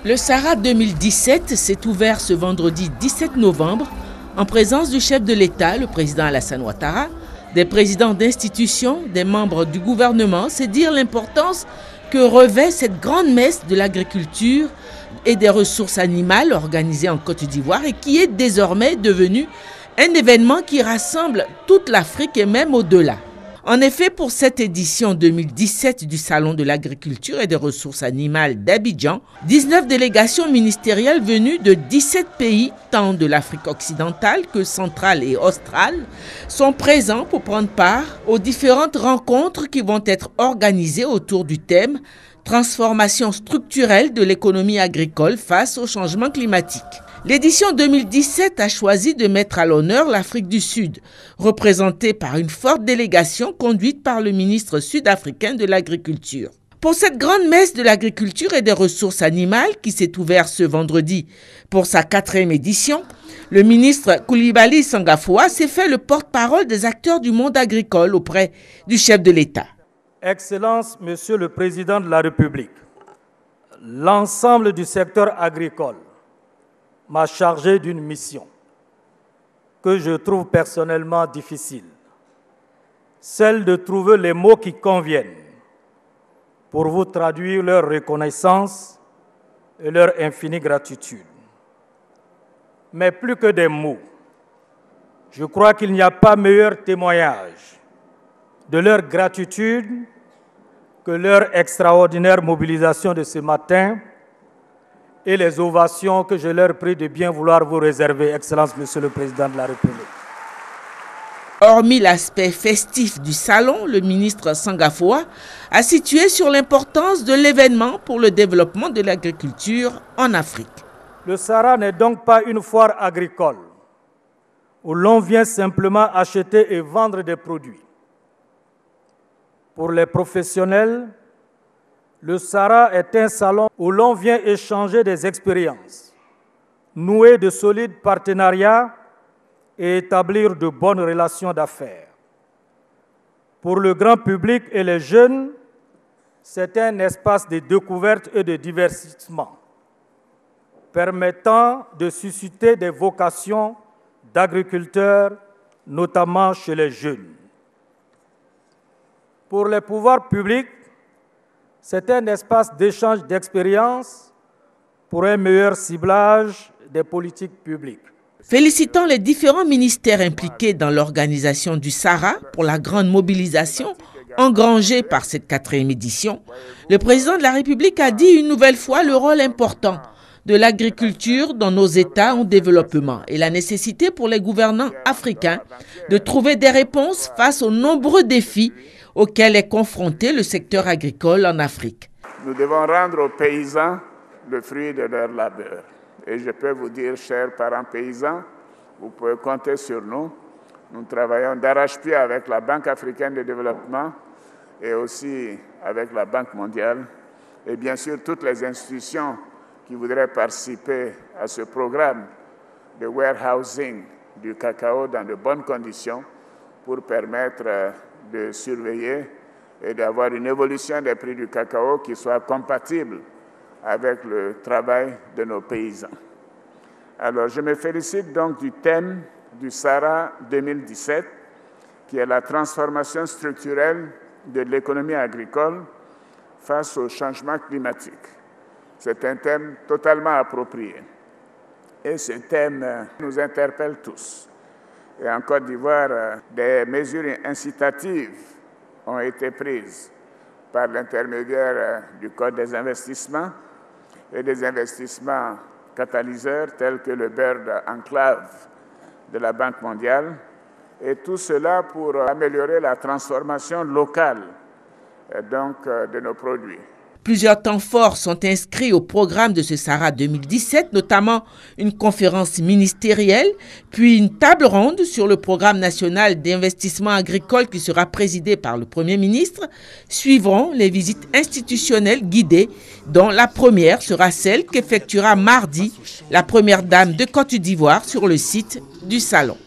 Le Sahara 2017 s'est ouvert ce vendredi 17 novembre en présence du chef de l'État, le président Alassane Ouattara, des présidents d'institutions, des membres du gouvernement. C'est dire l'importance que revêt cette grande messe de l'agriculture et des ressources animales organisée en Côte d'Ivoire et qui est désormais devenue un événement qui rassemble toute l'Afrique et même au-delà. En effet, pour cette édition 2017 du Salon de l'agriculture et des ressources animales d'Abidjan, 19 délégations ministérielles venues de 17 pays, tant de l'Afrique occidentale que centrale et australe, sont présents pour prendre part aux différentes rencontres qui vont être organisées autour du thème « Transformation structurelle de l'économie agricole face au changement climatique ». L'édition 2017 a choisi de mettre à l'honneur l'Afrique du Sud, représentée par une forte délégation conduite par le ministre sud-africain de l'Agriculture. Pour cette grande messe de l'agriculture et des ressources animales qui s'est ouverte ce vendredi pour sa 4e édition, le ministre Coulibaly Sangafoua s'est fait le porte-parole des acteurs du monde agricole auprès du chef de l'État. Excellence, Monsieur le Président de la République, l'ensemble du secteur agricole m'a chargé d'une mission que je trouve personnellement difficile, celle de trouver les mots qui conviennent pour vous traduire leur reconnaissance et leur infinie gratitude. Mais plus que des mots, je crois qu'il n'y a pas meilleur témoignage de leur gratitude que leur extraordinaire mobilisation de ce matin et les ovations que je leur prie de bien vouloir vous réserver, Excellence, Monsieur le Président de la République. Hormis l'aspect festif du salon, le ministre Sangafoua a situé sur l'importance de l'événement pour le développement de l'agriculture en Afrique. Le Sahara n'est donc pas une foire agricole où l'on vient simplement acheter et vendre des produits. Pour les professionnels, le Sahara est un salon où l'on vient échanger des expériences, nouer de solides partenariats et établir de bonnes relations d'affaires. Pour le grand public et les jeunes, c'est un espace de découverte et de divertissement, permettant de susciter des vocations d'agriculteurs, notamment chez les jeunes. Pour les pouvoirs publics, c'est un espace d'échange d'expériences pour un meilleur ciblage des politiques publiques. Félicitant les différents ministères impliqués dans l'organisation du Sahara pour la grande mobilisation engrangée par cette 4e édition, le président de la République a dit une nouvelle fois le rôle important de l'agriculture dans nos États en développement et la nécessité pour les gouvernants africains de trouver des réponses face aux nombreux défis auquel est confronté le secteur agricole en Afrique. Nous devons rendre aux paysans le fruit de leur labeur. Et je peux vous dire, chers parents paysans, vous pouvez compter sur nous. Nous travaillons d'arrache-pied avec la Banque africaine de développement et aussi avec la Banque mondiale et bien sûr toutes les institutions qui voudraient participer à ce programme de warehousing du cacao dans de bonnes conditions pour permettre de surveiller et d'avoir une évolution des prix du cacao qui soit compatible avec le travail de nos paysans. Alors, je me félicite donc du thème du Sahara 2017, qui est la transformation structurelle de l'économie agricole face au changement climatique. C'est un thème totalement approprié. Et ce thème nous interpelle tous. Et en Côte d'Ivoire, des mesures incitatives ont été prises par l'intermédiaire du Code des investissements et des investissements catalyseurs tels que le Bird Enclave de la Banque mondiale. Et tout cela pour améliorer la transformation locale de nos produits. Plusieurs temps forts sont inscrits au programme de ce Sahara 2017, notamment une conférence ministérielle, puis une table ronde sur le programme national d'investissement agricole qui sera présidé par le Premier ministre. Suivront les visites institutionnelles guidées, dont la première sera celle qu'effectuera mardi la Première Dame de Côte d'Ivoire sur le site du Salon.